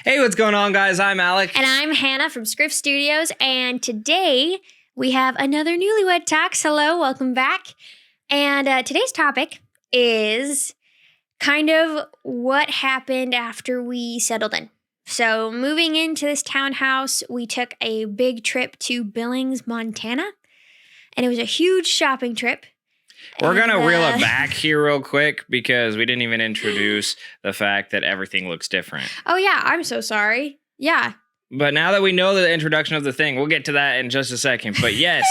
Hey, what's going on, guys? I'm Alec. And I'm Hannah from Script Studios. And today we have another Newlywed Talks. Hello, welcome back. And today's topic is kind of what happened after we settled in. So moving into this townhouse, we took a big trip to Billings, Montana. And it was a huge shopping trip. We're going to reel it back here real quick because we didn't even introduce the fact that everything looks different. Oh, yeah. I'm so sorry. Yeah. But now that we know the introduction of the thing, we'll get to that in just a second. But yes,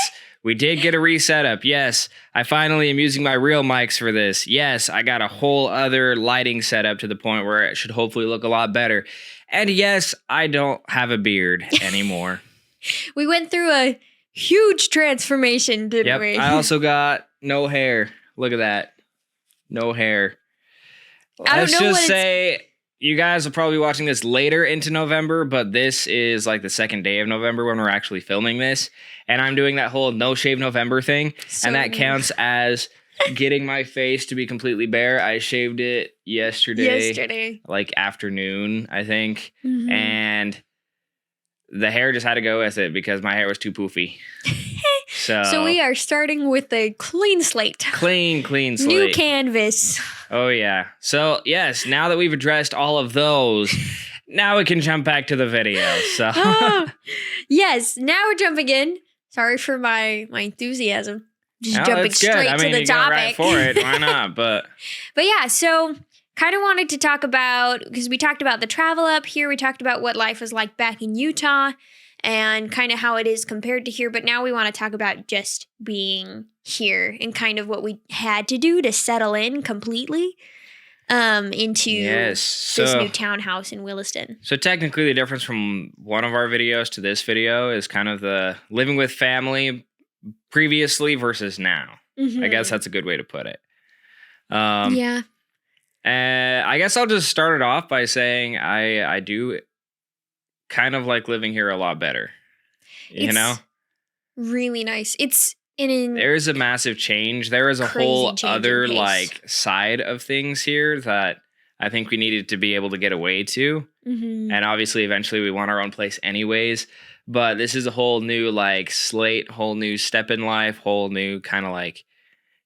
we did get a reset up. Yes, I finally am using my real mics for this. Yes, I got a whole other lighting setup to the point where it should hopefully look a lot better. And yes, I don't have a beard anymore. We went through a huge transformation, didn't we? I also got no hair. Look at that. No hair. Let's just say you guys will probably be watching this later into November, but this is like the second day of November when we're actually filming this. And I'm doing that whole no shave November thing. And that counts as getting my face to be completely bare. I shaved it yesterday. Like afternoon, I think. Mm-hmm. And the hair just had to go with it because my hair was too poofy. So we are starting with a clean slate. Clean slate. New canvas. Oh, yeah. So, yes, now that we've addressed all of those, now we can jump back to the video. So, yes, now we're jumping in. Sorry for my enthusiasm. Just jumping straight to the topic. Right for it. Why not? But yeah, so kind of wanted to talk about, because we talked about the travel up here. We talked about what life was like back in Utah and kind of how it is compared to here. But now we want to talk about just being here and kind of what we had to do to settle in completely into this new townhouse in Williston. So technically the difference from one of our videos to this video is kind of the living with family previously versus now. Mm-hmm. I guess that's a good way to put it. Yeah. I guess I'll just start it off by saying I do kind of like living here a lot better. You know? Really nice. There is a massive change. There is a whole other like side of things here that I think we needed to be able to get away to. Mm-hmm. And obviously eventually we want our own place anyways. But this is a whole new like slate, whole new step in life, whole new kind of like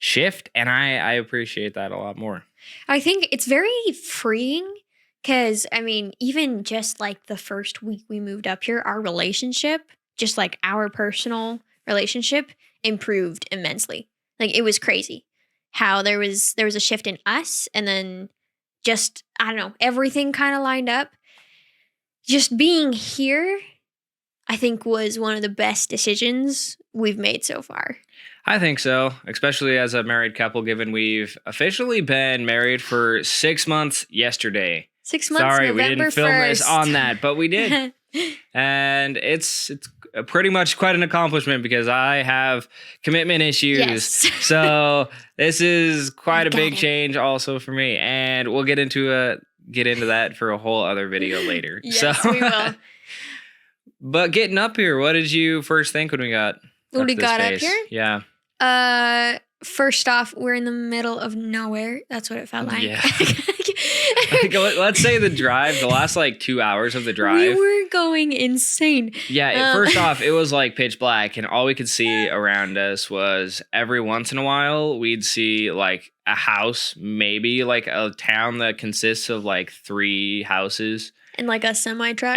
shift. And I appreciate that a lot more. I think it's very freeing because, I mean, even just like the first week we moved up here, our relationship, just like our personal relationship, improved immensely. Like it was crazy how there was a shift in us, and then just, I don't know, everything kind of lined up. Just being here, I think, was one of the best decisions we've made so far. I think so, especially as a married couple, given we've officially been married for 6 months yesterday. 6 months, Sorry, November we didn't film 1st. this on that, but we did. And it's pretty much quite an accomplishment because I have commitment issues. Yes. So this is quite a big change also for me. And we'll get into that for a whole other video later. Yes, we will. But getting up here, what did you first think when we got up here? Yeah. First off, we're in the middle of nowhere. That's what it felt like. Yeah. Let's say the drive, the last like 2 hours of the drive. We were going insane. Yeah, first off, it was like pitch black, and all we could see around us was every once in a while we'd see like a house, maybe like a town that consists of like 3 houses. And like a semi-truck.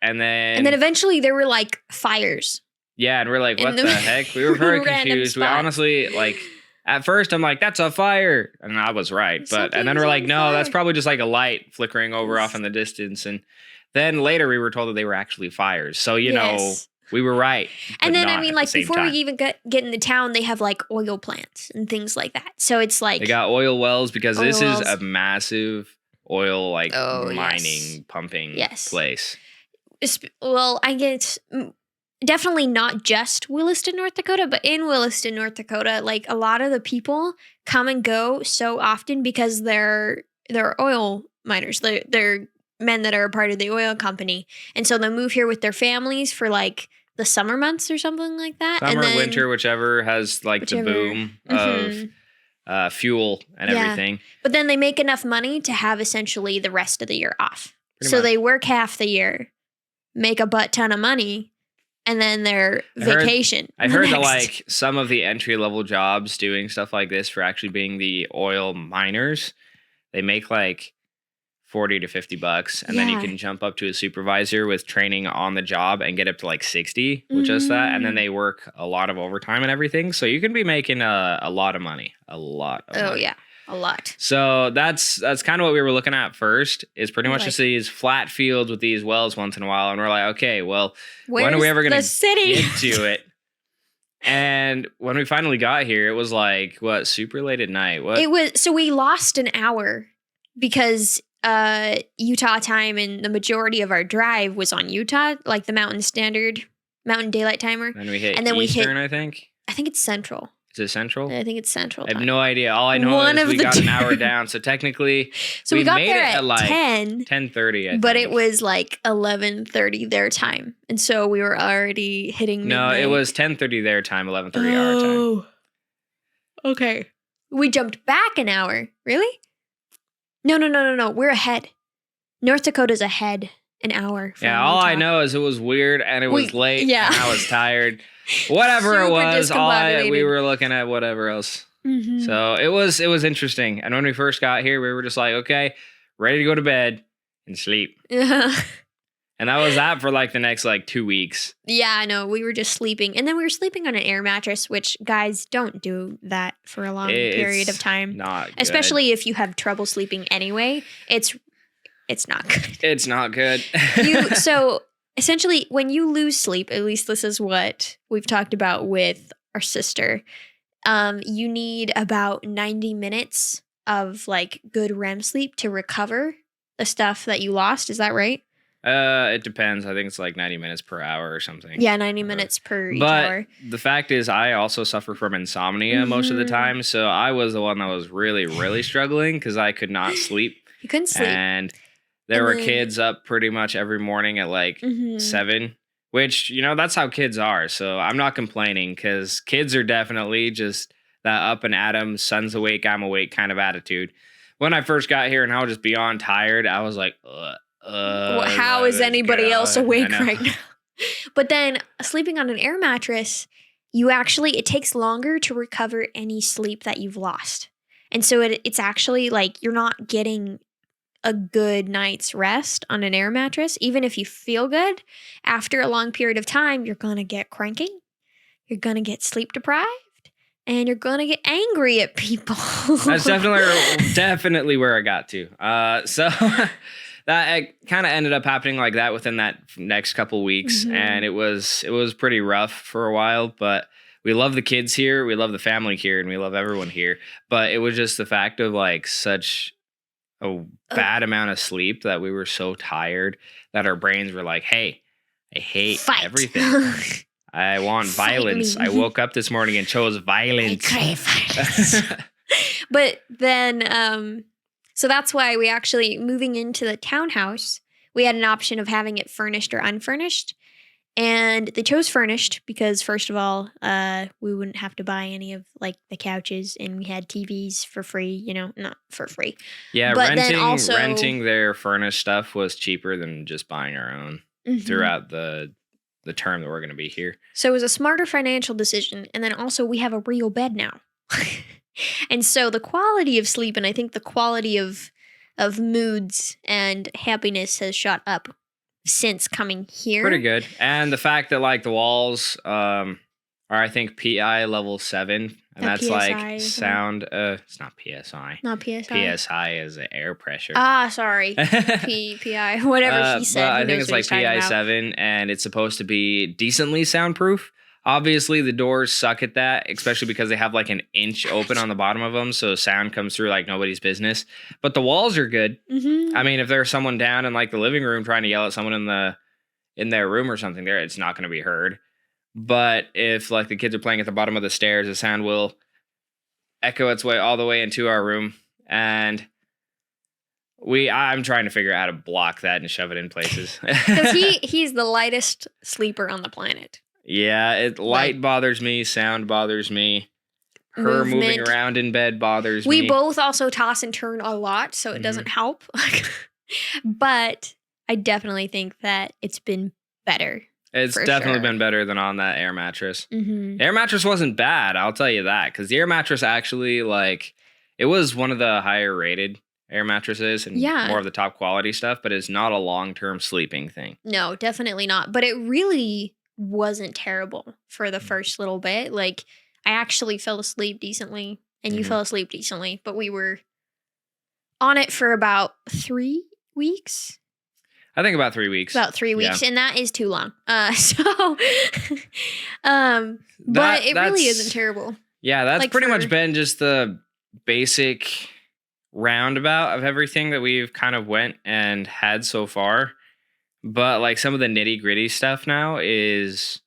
And then eventually there were like fires. Yeah, and we're like, what the heck? We were very confused. We honestly, like, at first I'm like, that's a fire. And I was right. And then we're like, no, that's probably just like a light flickering over off in the distance. And then later we were told that they were actually fires. So, you know, we were right. And then, I mean, like, before we even get into town, they have like oil plants and things like that. So it's like. They got oil wells because this is a massive oil, like, mining, pumping place. Well, I guess. Definitely not just Williston, North Dakota, but in Williston, North Dakota, like a lot of the people come and go so often because they're oil miners. They're men that are a part of the oil company. And so they move here with their families for like the summer months or something like that. Summer, winter, whichever has like the boom of fuel and everything. But then they make enough money to have essentially the rest of the year off. Pretty So much. they work half the year, make a butt ton of money, and then their vacation. I heard that like some of the entry level jobs doing stuff like this for actually being the oil miners, they make like $40 to $50, and then you can jump up to a supervisor with training on the job and get up to like 60 with just that, and then they work a lot of overtime and everything, so you can be making a lot of money, money. Oh yeah, a lot. So that's kind of what we were looking at first, is pretty much just these flat fields with these wells once in a while, and we're like, okay, well, when are we ever going to get to it? And when we finally got here, it was like, what, super late at night? What? It was, so we lost an hour because Utah time, and the majority of our drive was on Utah, like the Mountain Daylight Timer. And we hit Eastern, I think. I think it's Central. Is it Central? I think it's Central I time. have no idea. All I know is we got an hour down. So technically, we got made there it at like 10:30, but it was like 11:30 their time, and so we were already hitting midnight. No, it was 10:30 their time, 11:30 our time. Okay. We jumped back an hour. Really? No. We're ahead. North Dakota's ahead an hour. From all Utah. I know is it was weird and it was late and I was tired. Whatever it was, we were looking at whatever else. Mm-hmm. So it was interesting. And when we first got here, we were just like, okay, ready to go to bed and sleep. And that was that for like the next like 2 weeks. Yeah, I know. We were just sleeping. And then we were sleeping on an air mattress, which guys don't do that for a long period of time. Not good. Especially if you have trouble sleeping anyway. It's not good. It's not good. So essentially, when you lose sleep, at least this is what we've talked about with our sister, you need about 90 minutes of like good REM sleep to recover the stuff that you lost. Is that right? It depends. I think it's like 90 minutes per hour or something. Yeah, 90 minutes per each hour. But the fact is, I also suffer from insomnia most of the time. So I was the one that was really, really struggling because I could not sleep. You couldn't sleep. And there were kids up pretty much every morning at like 7, which, that's how kids are. So I'm not complaining because kids are definitely just that up and at 'em, sun's awake, I'm awake kind of attitude. When I first got here and I was just beyond tired, I was like, how is anybody else awake right now? But then sleeping on an air mattress, it takes longer to recover any sleep that you've lost. And so it's actually like you're not getting a good night's rest on an air mattress. Even if you feel good, after a long period of time, you're going to get cranky. You're going to get sleep deprived. And you're going to get angry at people. That's definitely where I got to. So that kind of ended up happening like that within that next couple weeks. And it was pretty rough for a while, but we love the kids here. We love the family here and we love everyone here. But it was just the fact of like such a bad amount of sleep that we were so tired that our brains were like, hey, I hate everything. I want violence. I woke up this morning and chose violence. I crave violence. But then, so that's why we actually, moving into the townhouse, we had an option of having it furnished or unfurnished. And they chose furnished because, first of all, we wouldn't have to buy any of like the couches, and we had TVs for free, not for free. Yeah, but renting their furnished stuff was cheaper than just buying our own throughout the term that we're going to be here. So it was a smarter financial decision. And then also we have a real bed now. And so the quality of sleep, and I think the quality of moods and happiness has shot up since coming here. Pretty good. And the fact that like the walls are, I think, PI level 7. And that's PSI, like sound. It's not PSI. Not PSI. PSI is the air pressure. Sorry. PI. Whatever he said. I think it's like PI 7, and it's supposed to be decently soundproof. Obviously, the doors suck at that, especially because they have like an inch open on the bottom of them, so sound comes through like nobody's business. But the walls are good. I mean, if there's someone down in like the living room trying to yell at someone in their room or something, there, it's not going to be heard. But if like the kids are playing at the bottom of the stairs, the sound will echo its way all the way into our room. And I'm trying to figure out how to block that and shove it in places. Because he's the lightest sleeper on the planet. Yeah, light bothers me, sound bothers me. Her moving around in bed bothers me. We both also toss and turn a lot, so it doesn't help. But the sleep, But the sleep, yeah, the sleep is I definitely think that it's been better. It's For definitely sure. been better than on that air mattress. Mm-hmm. Air mattress wasn't bad, I'll tell you that, because the air mattress actually, like, it was one of the higher rated air mattresses and Yeah. more of the top quality stuff, but it's not a long-term sleeping thing. No, definitely not. But it really wasn't terrible for the first little bit. Like, I actually fell asleep decently, and you Mhm. fell asleep decently, but we were on it for about 3 weeks. I think about 3 weeks. About 3 weeks, and that is too long. But it really That's- isn't terrible. Yeah, that's Like, pretty for- much been just the basic roundabout of everything that we've kind of went and had so far. But like some of the nitty gritty stuff now is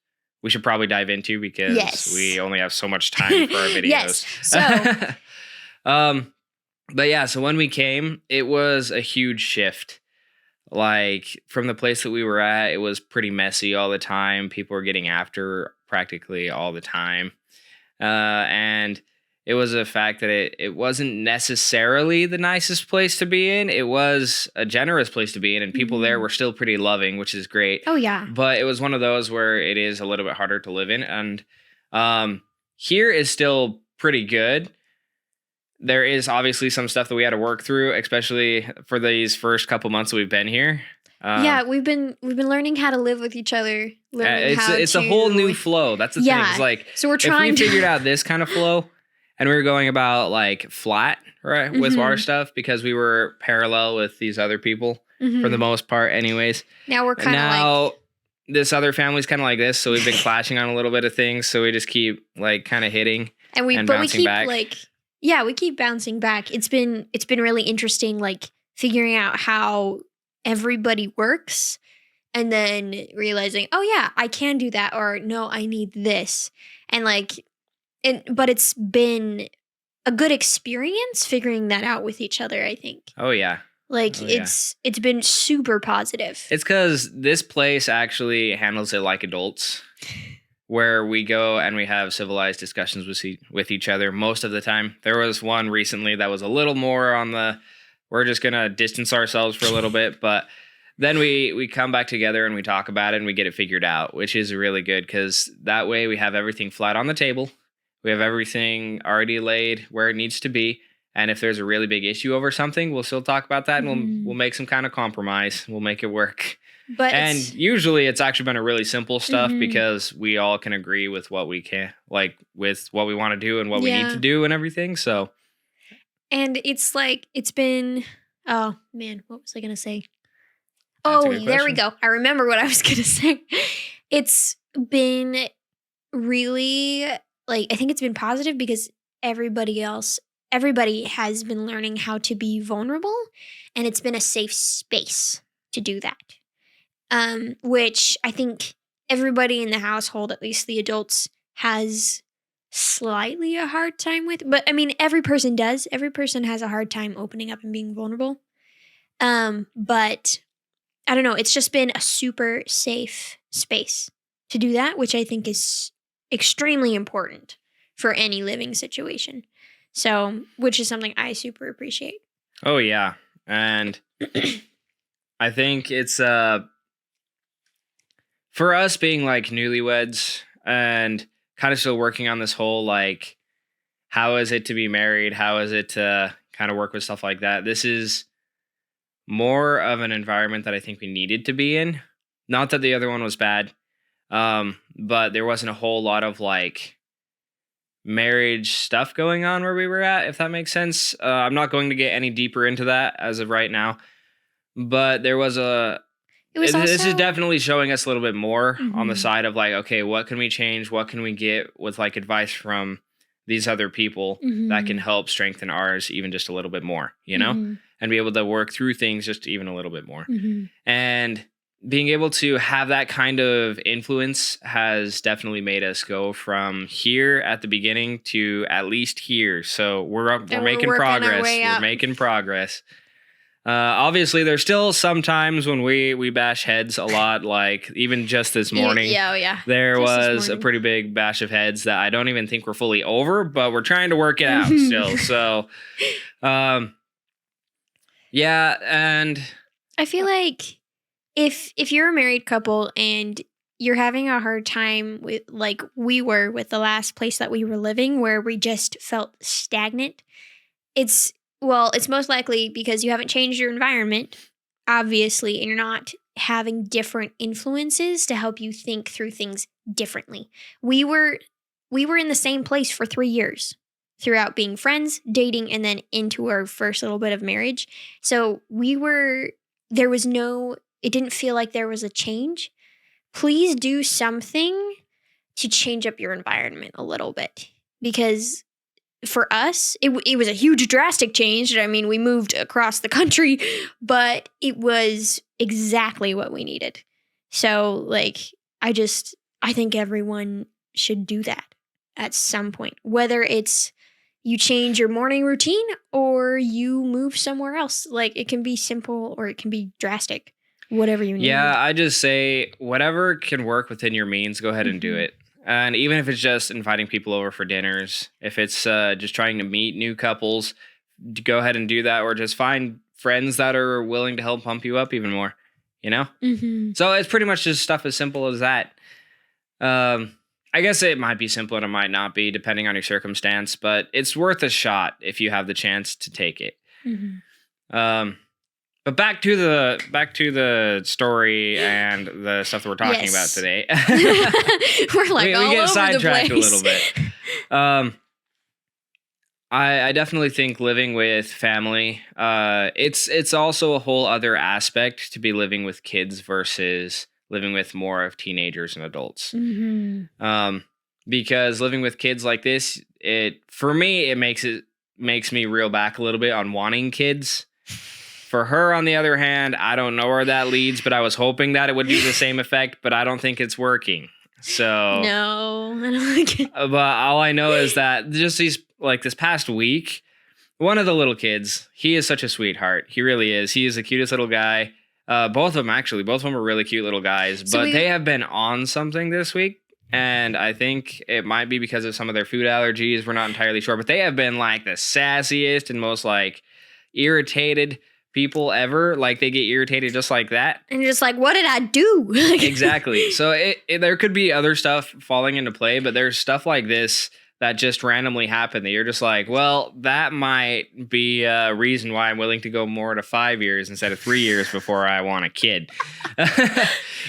we should probably dive into because Yes. we only have so much time for our videos. Yes. So, But yeah, so when we came, it was a huge shift. Like from the place that we were at, it was pretty messy all the time. People were getting after practically all the time. And it was a fact that it wasn't necessarily the nicest place to be in. It was a generous place to be in, and people there were still pretty loving, which is great. oh yeah. But it was one of those where it is a little bit harder to live in. And here is still pretty good. There is obviously some stuff that we had to work through, especially for these first couple months that we've been here. Yeah, we've been learning how to live with each other. Learning It's a whole new flow. That's the thing. Yeah. It's like So we're if trying we to figured out this kind of flow and we were going about like flat, right, with our Mhm. stuff because we were parallel with these other people Mhm. for the most part, anyways. Now we're And kind of now like this other family's kind of like this, so we've been clashing on a little bit of things. So we just keep like kind of hitting. and we bouncing keep back. like we keep bouncing back. It's been really interesting, like figuring out how everybody works and then realizing, oh yeah, I can do that, or no, I need this. And like but it's been a good experience figuring that out with each other, I think. Oh yeah. Like Oh, yeah. it's been super positive. It's because this place actually handles it like adults, where we go and we have civilized discussions with each other most of the time. There was one recently that was a little more on the, we're just going to distance ourselves for a little bit, but then we come back together and we talk about it and we get it figured out, which is really good because that way we have everything flat on the table. We have everything already laid where it needs to be. And if there's a really big issue over something, we'll still talk about that and Mhm. we'll make some kind of compromise. We'll make it work. But And it's- usually it's actually been a really simple stuff Mhm. because we all can agree with what we can, like with what we want to do and what we need Yeah. to do and everything. So and it's like it's been, oh man, what was I gonna say? That's a Oh, good there we question. go. I remember what I was gonna say. It's been really like I think it's been positive because everybody has been learning how to be vulnerable, and it's been a safe space to do that. Which I think everybody in the household, at least the adults, has slightly a hard time with. But I mean, every person does. Every person has a hard time opening up and being vulnerable. But I don't know. It's just been a super safe space to do that, which I think is extremely important for any living situation. So, which is something I super appreciate. oh yeah. And I think it's for us being like newlyweds and kind of still working on this whole like how is it to be married? How is it to kind of work with stuff like that? This is more of an environment that I think we needed to be in. Not that the other one was bad, but there wasn't a whole lot of like marriage stuff going on where we were at, if that makes sense. I'm not going to get any deeper into that as of right now, but there was It was this is also- definitely showing us a little bit more on the Mhm. side of like, okay, what can we change? What can we get with like advice from these other people that can help strengthen ours even just a little bit more, you know, Mhm. and be able to work through things just even a little bit more. Mhm. And being able to have that kind of influence has definitely made us go from here at the beginning to at least here. So we're we're making working our progress. way We're up. making progress. Obviously, there's still some times when we bash heads a lot. Like even just this morning, Yeah, yeah. there Just this was a morning. pretty big bash of heads that I don't even think we're fully over, but we're trying to work it out still. So, yeah, and I feel like if you're a married couple and you're having a hard time with, like we were with the last place that we were living, where we just felt stagnant, it's it's most likely because you haven't changed your environment, obviously, and you're not having different influences to help you think through things differently. We were in the same place for 3 years throughout being friends, dating, and then into our first little bit of marriage. So there was no, it didn't feel like there was a change. Please do something to change up your environment a little bit, because for us, it was a huge drastic change. I mean, we moved across the country, but it was exactly what we needed. So, like, I think everyone should do that at some point, whether it's you change your morning routine or you move somewhere else. Like, it can be simple or it can be drastic, whatever you need. Yeah, I just say whatever can work within your means, go ahead and do it. And even if it's just inviting people over for dinners, if it's just trying to meet new couples, go ahead and do that, or just find friends that are willing to help pump you up even more, you know? So it's pretty much just stuff as simple as that. I guess it might be simple and it might not be, depending on your circumstance, but it's worth a shot if you have the chance to take it. But back to the story and the stuff that we're talking about today. We're like we get sidetracked a little bit. I definitely think living with family, it's also a whole other aspect to be living with kids versus living with more of teenagers and adults. Because living with kids like this, for me, it makes me reel back a little bit on wanting kids. For her, on the other hand, I don't know where that leads, but I was hoping that it would do the same effect, but I don't think it's working. So no, I don't like it. But all I know is that just this past week, one of the little kids, he is such a sweetheart. He really is. He is the cutest little guy. Both of them are really cute little guys, but they have been on something this week. And I think it might be because of some of their food allergies. We're not entirely sure, but they have been like the sassiest and most like irritated people ever. Like, they get irritated just like that. And just like, what did I do? Exactly. So there could be other stuff falling into play, but there's stuff like this that just randomly happen that you're just like, well, that might be a reason why I'm willing to go more to 5 years instead of 3 years before I want a kid.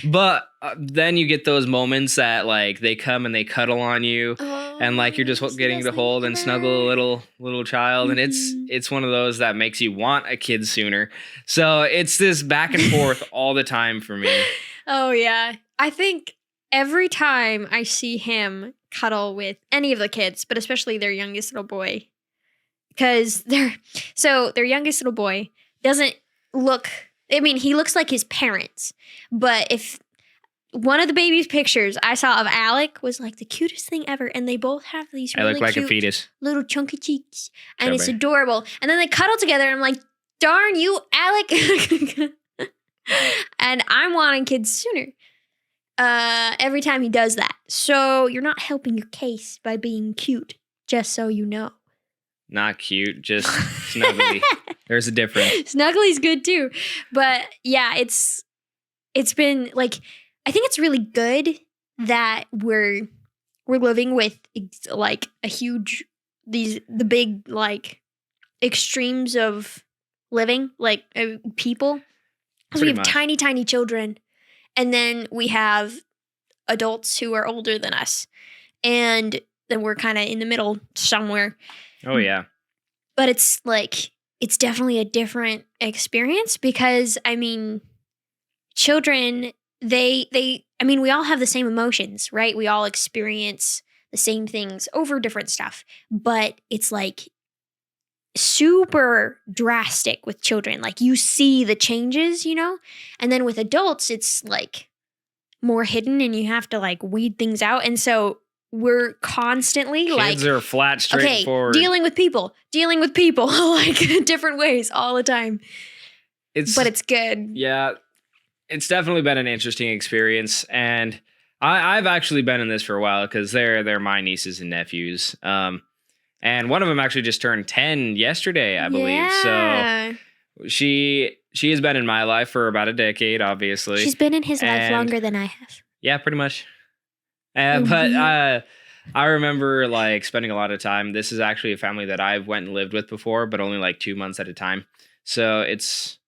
But then you get those moments that like they come and they cuddle on you, and like you're just getting to hold and snuggle a little child, and it's one of those that makes you want a kid sooner. So it's this back and forth all the time for me. Oh yeah, I think every time I see him cuddle with any of the kids, but especially their youngest little boy, because their youngest little boy doesn't look, I mean, he looks like his parents, but if one of the baby's pictures I saw of Alec was like the cutest thing ever, and they both have these really like cute a fetus, little chunky cheeks, and it's adorable, and then they cuddle together, and I'm like, darn you, Alec. And I'm wanting kids sooner. Every time he does that. So you're not helping your case by being cute, just so you know. Not cute, just snuggly. There's a difference. Snuggly's good too. But yeah, it's been like, I think it's really good that we're living with like a huge, the big like extremes of living, like people. Because we have tiny, tiny children. And then we have adults who are older than us. And then we're kind of in the middle somewhere. Oh, yeah. But it's like, it's definitely a different experience because, I mean, children, we all have the same emotions, right? We all experience the same things over different stuff. But it's like super drastic with children. Like, you see the changes, you know? And then with adults, it's like more hidden and you have to like weed things out. And so we're constantly kids are flat, straightforward. Dealing with people like different ways all the time. But it's good. Yeah, it's definitely been an interesting experience. And I've actually been in this for a while because they're my nieces and nephews. And one of them actually just turned 10 yesterday, I believe. Yeah. So she she has been in my life for about a decade, obviously. She's been in his life And- longer than I have. Yeah, pretty much. But I remember like spending a lot of time. This is actually a family that I've went and lived with before, but only like 2 months at a time. So it's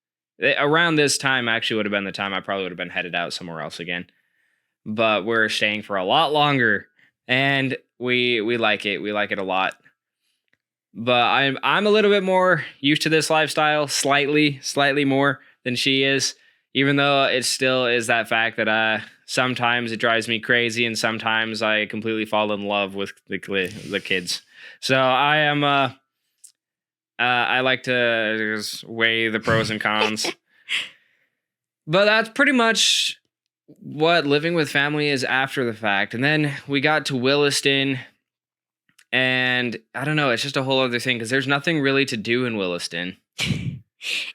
around this time actually would have been the time I probably would have been headed out somewhere else again. But we're staying for a lot longer, and we like it. We like it a lot. But I'm a little bit more used to this lifestyle, slightly more than she is. Even though it still is that fact that sometimes it drives me crazy, and sometimes I completely fall in love with the kids. So I am. I like to just weigh the pros and cons. But that's pretty much what living with family is after the fact. And then we got to Williston, and I don't know. It's just a whole other thing because there's nothing really to do in Williston.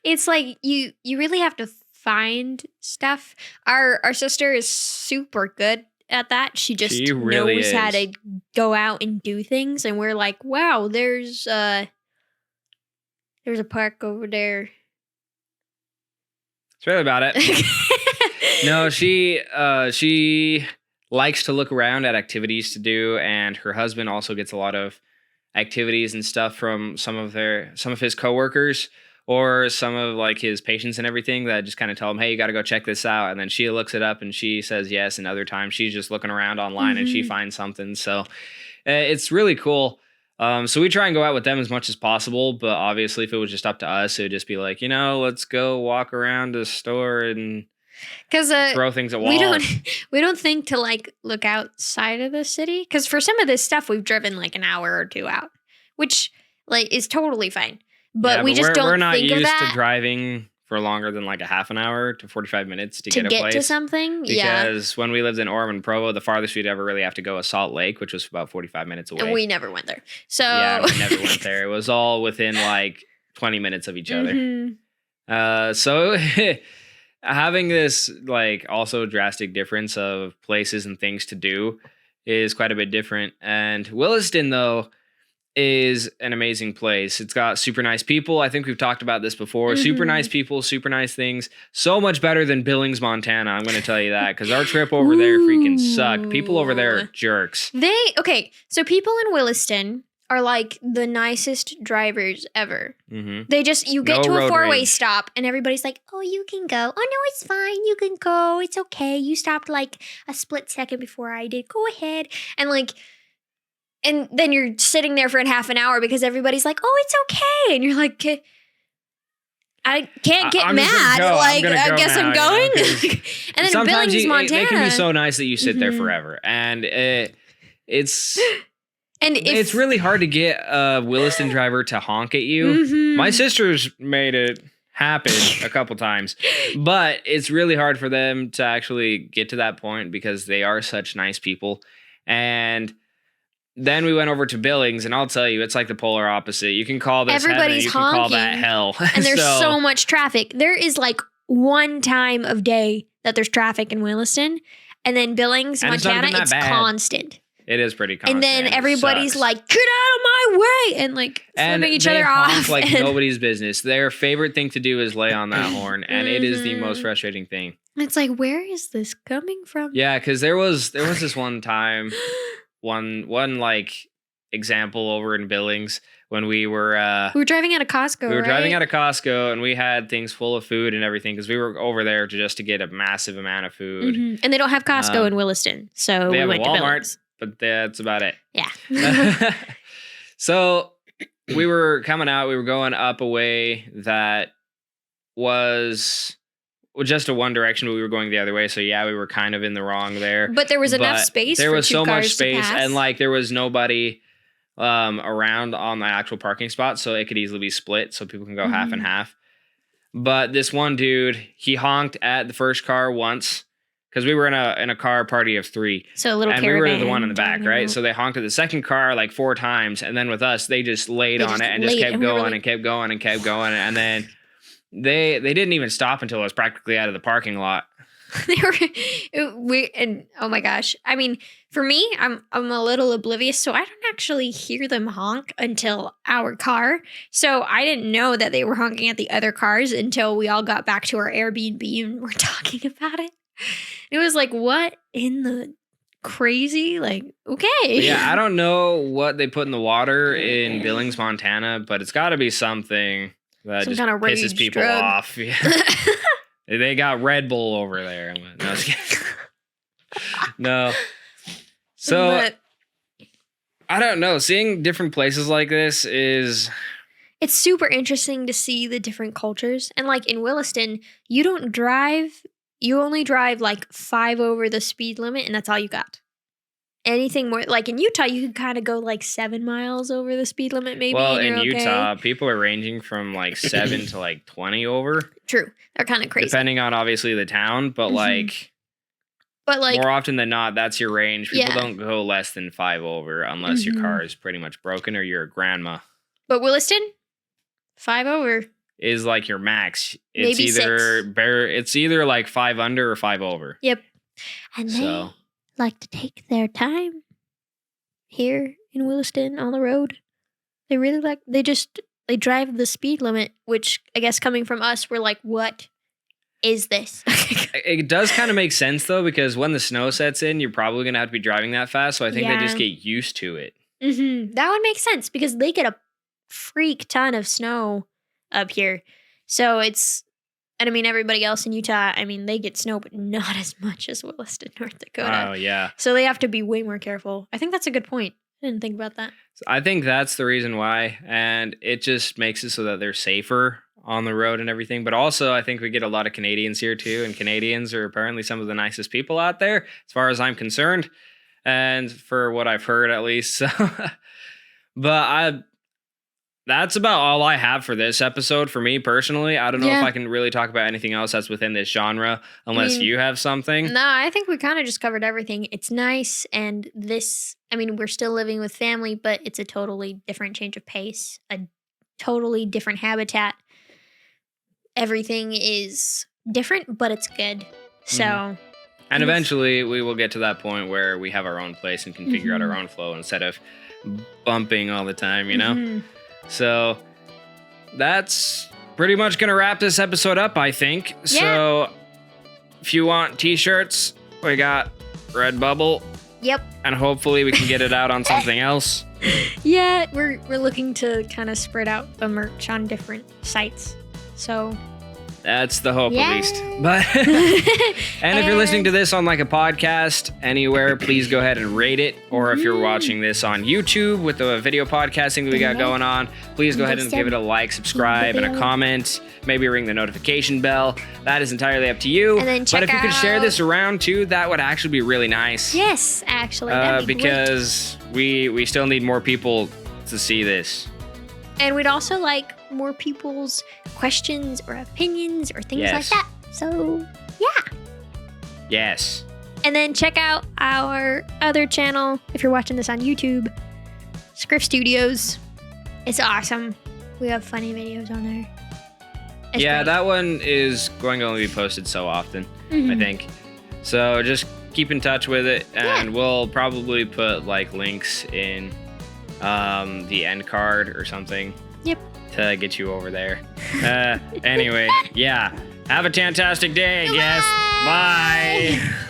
It's like you really have to find stuff. Our sister is super good at that. She really knows how is. to go out and do things, and we're like, wow, there's a park over there. That's really about it. No, she likes to look around at activities to do, and her husband also gets a lot of activities and stuff from some of his coworkers or some of like his patients and everything that just kind of tell him, hey, you got to go check this out. And then she looks it up and she says yes. And other times she's just looking around online and she finds something. So it's really cool. So we try and go out with them as much as possible. But obviously, if it was just up to us, it would just be like, let's go walk around the store and throw things at walls. We don't think to like look outside of the city, because for some of this stuff we've driven like an hour or two out, which like is totally fine. But we just don't we're not think of used that to driving for longer than like a half an hour to 45 minutes to get a place. To something. Because when we lived in Orem and Provo, the farthest we'd ever really have to go was Salt Lake, which was about 45 minutes away. And we never went there. So yeah, we never went there. It was all within like 20 minutes of each other. So having this like also drastic difference of places and things to do is quite a bit different. And Williston, though, is an amazing place. It's got super nice people. I think we've talked about this before. Super nice people, super nice things. So much better than Billings, Montana. I'm going to tell you that, because our trip over there freaking sucked. People over there are jerks. So people in Williston are like the nicest drivers ever. They just, you get to a four-way stop and everybody's like, oh, you can go. Oh, no, it's fine. You can go. It's okay. You stopped like a split second before I did. Go ahead. And then you're sitting there for half an hour because everybody's like, oh, it's okay. And you're like, I can't get mad. Like, I guess I'm going. And then Billings, Montana. They can be so nice that you sit there forever. And it's really hard to get a Williston driver to honk at you. My sister's made it happen a couple times, but it's really hard for them to actually get to that point because they are such nice people. And then we went over to Billings, and I'll tell you, it's like the polar opposite. You can call this heaven, you can call that hell. And there's so much traffic. There is like one time of day that there's traffic in Williston, and then Billings, Montana, it's constant. It is pretty constant. And then everybody's like, get out of my way, and like flipping each other off. Like nobody's business. Their favorite thing to do is lay on that horn, and it is the most frustrating thing. It's like, where is this coming from? Yeah, because there was this one time, one like example over in Billings when we were driving out of Costco. We were driving out of Costco, and we had things full of food and everything because we were over there just to get a massive amount of food. And they don't have Costco in Williston, so we went to Billings. But that's about it. Yeah. So we were coming out. We were going up a way that was just a one direction, but we were going the other way. So yeah, we were kind of in the wrong there. But there was enough space. There was so much cars space, and like there was nobody around on the actual parking spot, so it could easily be split, so people can go half and half. But this one dude, he honked at the first car once. Because we were in a car party of 3. So a little and caravan. we were the one in the back, right? So they honked at the second car like 4 times. And then with us, they just laid on it and just kept going and kept going and kept going. And then they didn't even stop until it was practically out of the parking lot. And oh my gosh. I mean, for me, I'm a little oblivious, so I don't actually hear them honk until our car. So I didn't know that they were honking at the other cars until we all got back to our Airbnb and we're talking about it. It was like, what in the crazy? Like, okay. But yeah, I don't know what they put in the water in Billings, Montana, but it's got to be something that Some just kind of pisses rage people drug. off. Yeah. They got Red Bull over there. No, I was kidding. No. So But I don't know. Seeing different places like this is it's super interesting to see the different cultures. And like in Williston, you don't drive, you only drive like 5 over the speed limit, and that's all you got. Anything more, like in Utah, you could kind of go like 7 miles over the speed limit, maybe. well and in you're okay. Utah. People are ranging from like 7 to like 20 over, True, they're kind of crazy. depending on obviously the town. But But like, more often than not, that's your range. People Yeah. don't go less than 5 over unless your car is pretty much broken or you're a grandma. but Williston, 5 over. Is like your max. It's Maybe it's either like 5 under or 5 over. Yep. And So they like to take their time here in Williston on the road. They really like, they drive the speed limit, which I guess coming from us, we're like, what is this? it does kind of make sense though, because when the snow sets in, you're probably gonna have to be driving that fast. So I think they just Yeah. get used to it. That would make sense because they get a freak ton of snow up here. So and I mean, everybody else in Utah, I mean, they get snow, but not as much as Williston, North Dakota. Oh yeah. So they have to be way more careful. I think that's a good point. I didn't think about that. I think that's the reason why. And it just makes it so that they're safer on the road and everything. But also, I think we get a lot of Canadians here too. And Canadians are apparently some of the nicest people out there, as far as I'm concerned. And for what I've heard, at least. But that's about all I have for this episode for me personally. I don't know if Yeah. I can really talk about anything else that's within this genre, unless mean, you have something. No, I think we kind of just covered everything. It's nice. And I mean, we're still living with family, but it's a totally different change of pace, a totally different habitat. Everything is different, but it's good. So, And eventually we will get to that point where we have our own place and can figure out our own flow instead of bumping all the time, you know? Mhm. So that's pretty much going to wrap this episode up, I think. Yeah. So if you want t-shirts, we got Redbubble, Yep. and hopefully we can get it out on something else. Yeah, we're looking to kind of spread out the merch on different sites. So, That's the hope, Yay. at least. But and if you're listening to this on like a podcast anywhere, please go ahead and rate it. Or if you're watching this on YouTube with the video podcasting that we got going on, please go ahead and give it a like, subscribe, and a comment. Maybe ring the notification bell. That is entirely up to you. And then But check if you could share out- this around too, that would actually be really nice. yes, actually, that'd be great. Because we still need more people to see this. And we'd also like more people's questions or opinions or things like Yes. that. So, yeah. Yes. And then check out our other channel if you're watching this on YouTube, Script Studios. It's awesome. We have funny videos on there. It's Yeah, great. that one is going to only be posted so often, I Mhm. think. So just keep in touch with it, and we'll probably put like links in the end card or something. Yep. To get you over there. Anyway, yeah. Have a fantastic day, I guess. Bye. Bye.